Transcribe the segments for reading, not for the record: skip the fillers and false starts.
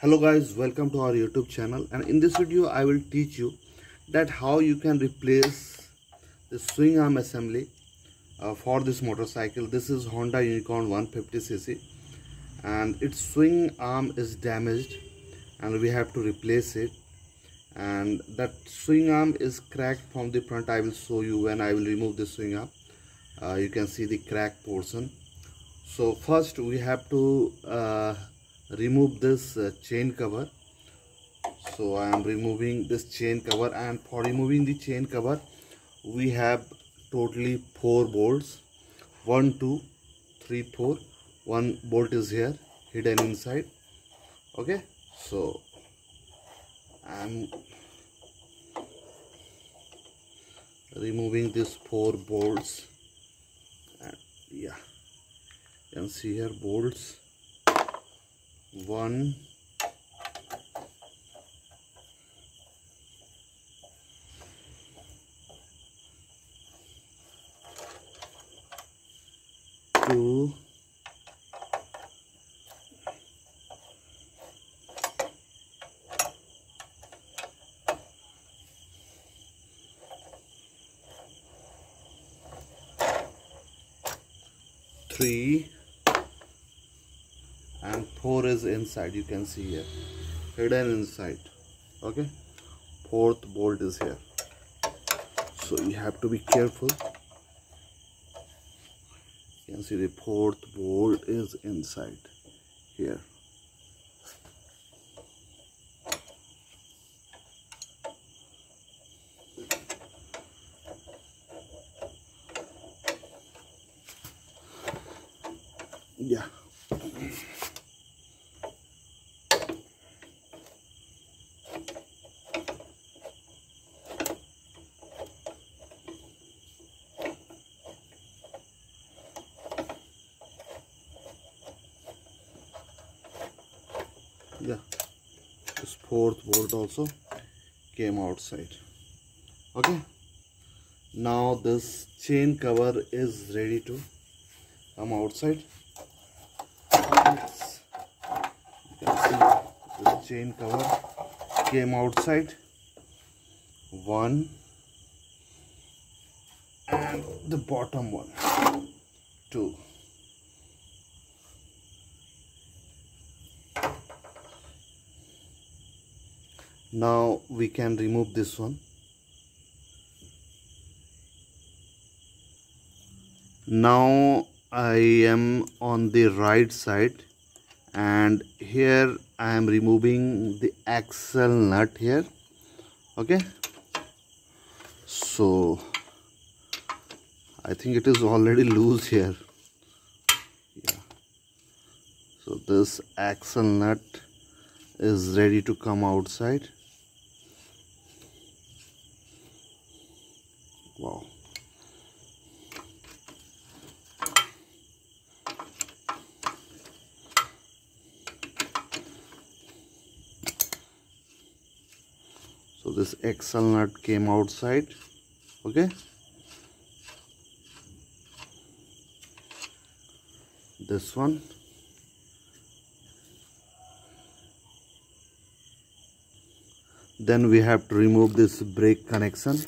Hello guys, welcome to our YouTube channel, and in this video I will teach you that how you can replace the swing arm assembly for this motorcycle. This is Honda Unicorn 150cc and its swing arm is damaged and we have to replace it, and that swing arm is cracked from the front. I will show you when I will remove the swing arm. You can see the crack portion. So first we have to remove this chain cover. So I am removing this chain cover, and for removing the chain cover we have totally 4 bolts. 1 2 3 4. One bolt is here hidden inside. Okay, so I am removing these 4 bolts, and yeah, you can see here bolts. 1 2 3 and 4 is inside. You can see here hidden inside. Okay, 4th bolt is here, so you have to be careful. You can see the 4th bolt is inside here. Yeah, this 4th bolt also came outside. Okay, now this chain cover is ready to come outside. Yes. You can see this chain cover came outside. 1 and the bottom one. 2. Now we can remove this one. Now I am on the right side, and here I am removing the axle nut here. Okay, so I think it is already loose here. Yeah, so this axle nut is ready to come outside. Wow. So this axle nut came outside. Okay, this one. Then we have to remove this brake connection.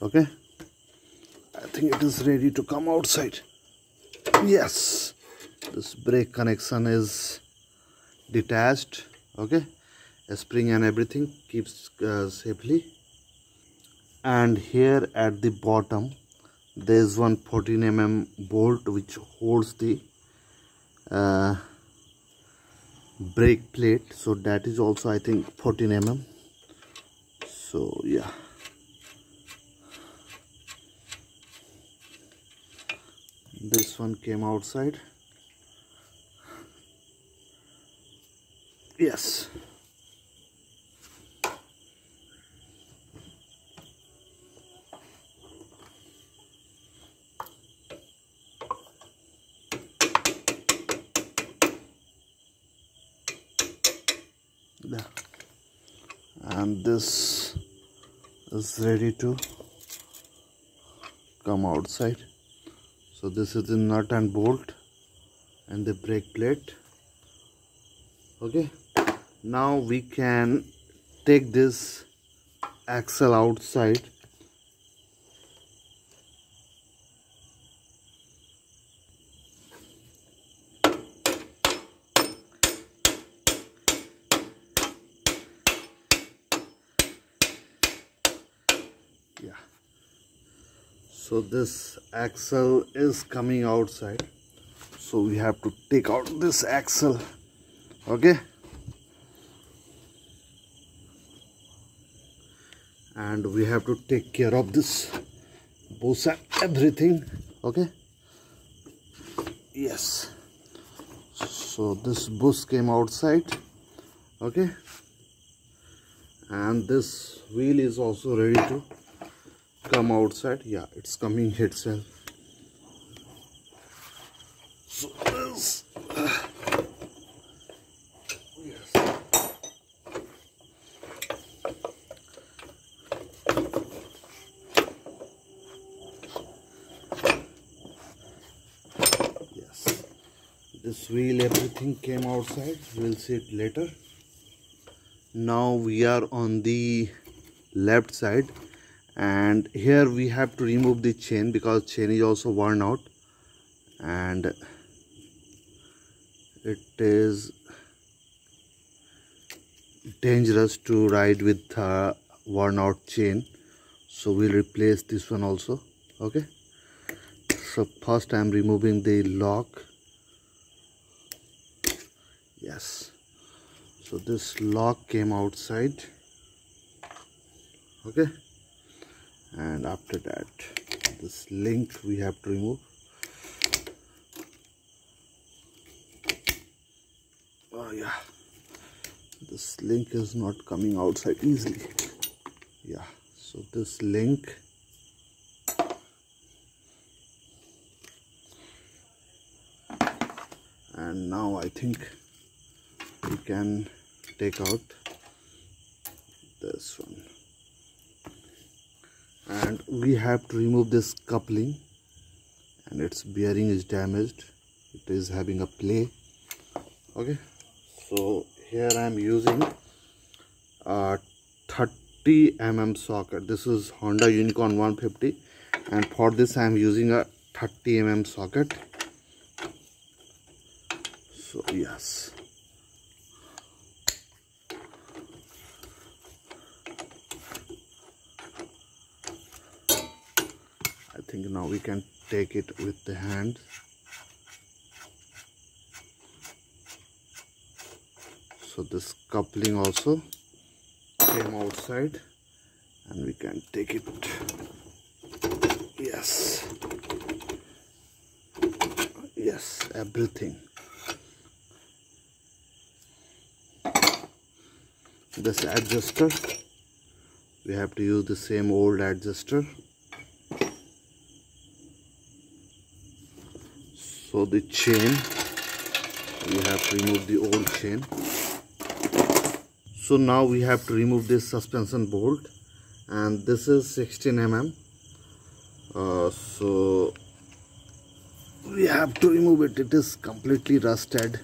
Okay, I think it is ready to come outside. Yes, this brake connection is detached. Okay, a spring and everything keeps safely. And here at the bottom there is one 14 mm bolt which holds the brake plate, so that is also I think 14 mm. So yeah, this one came outside. Yes, Yeah. And this is ready to come outside. So this is the nut and bolt and the brake plate. Okay, now we can take this axle outside. Yeah, so this axle is coming outside, so we have to take out this axle. Okay, and we have to take care of this bush and everything. Okay, yes, so this bush came outside. Okay, and this wheel is also ready to come outside. Yeah, it's coming itself. So this yes. Yes, this wheel, everything came outside. We'll see it later. Now we are on the left side, and here we have to remove the chain because chain is also worn out and it is dangerous to ride with worn out chain, so we'll replace this one also. Okay, so first I am removing the lock. Yes, so this lock came outside. Okay, and after that this link we have to remove. Oh yeah, this link is not coming outside easily. Yeah, so this link, and now I think we can take out this one, and we have to remove this coupling, and its bearing is damaged. It is having a play. Okay, so here I am using a 30 mm socket. This is Honda Unicorn 150, and for this I am using a 30 mm socket. So yes, I think now we can take it with the hand. So this coupling also came outside, and we can take it. Yes, yes, everything. This adjuster, we have to use the same old adjuster. So the chain, we have to remove the old chain. So now we have to remove this suspension bolt, and this is 16 mm. So we have to remove it. It is completely rusted,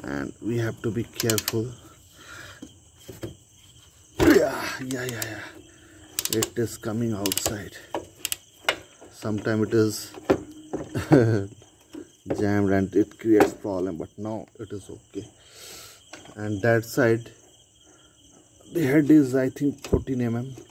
and we have to be careful. Yeah. It is coming outside. Sometimes it is jammed and it creates problem, but now it is okay. And that side, the head is I think 14 mm.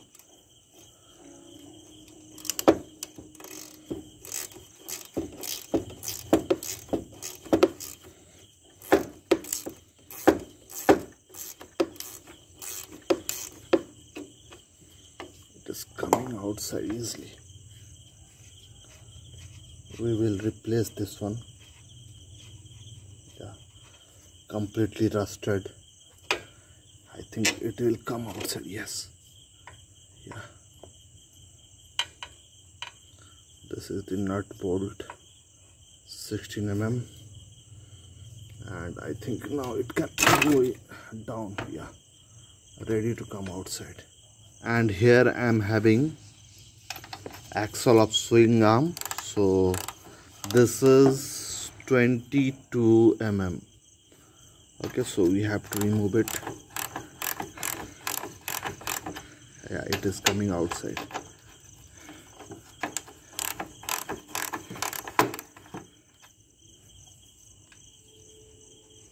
It is coming outside easily. We will replace this one. Yeah, completely rusted. I think it will come outside. Yes. Yeah, this is the nut bolt, 16 mm, and I think now it can go down. Yeah, ready to come outside. And here I am having axle of swing arm. So this is 22 mm. Okay, so we have to remove it. Yeah, it is coming outside.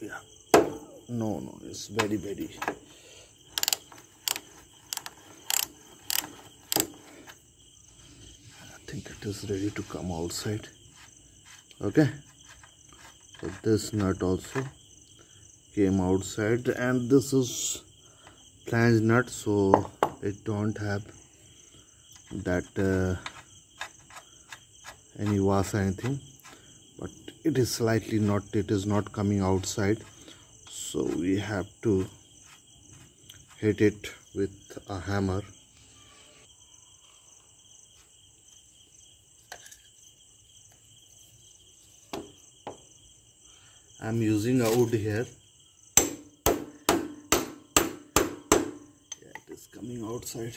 Yeah, no, it's very I think it is ready to come outside. Okay, so this nut also came outside, and this is flange nut, so it don't have that any was anything, but it is slightly not, it is not coming outside, so we have to hit it with a hammer. I'm using a wood here. Yeah, it is coming outside.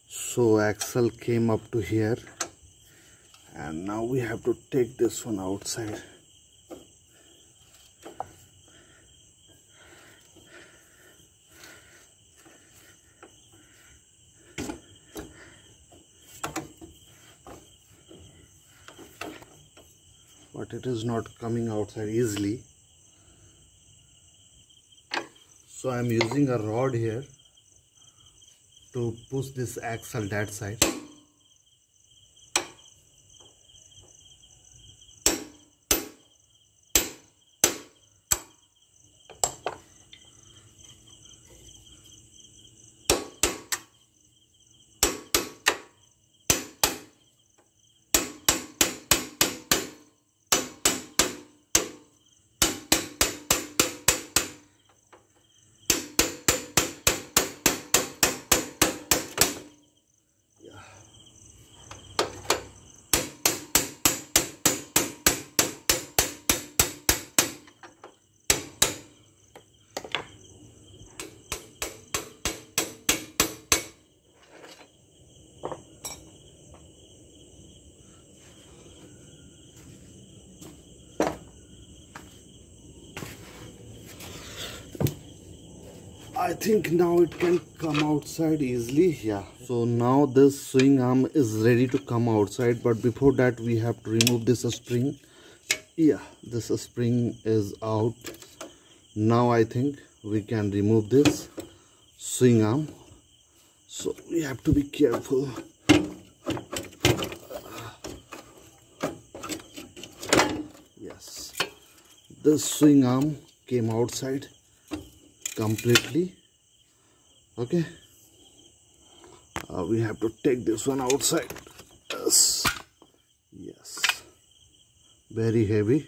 So axle came up to here, and now we have to take this one outside. But it is not coming outside easily. So I am using a rod here to push this axle that side. I think now it can come outside easily. Yeah, so now this swing arm is ready to come outside, but before that we have to remove this spring. Yeah, this spring is out. Now I think we can remove this swing arm, so we have to be careful. Yes, this swing arm came outside completely. Okay, we have to take this one outside. Yes, very heavy.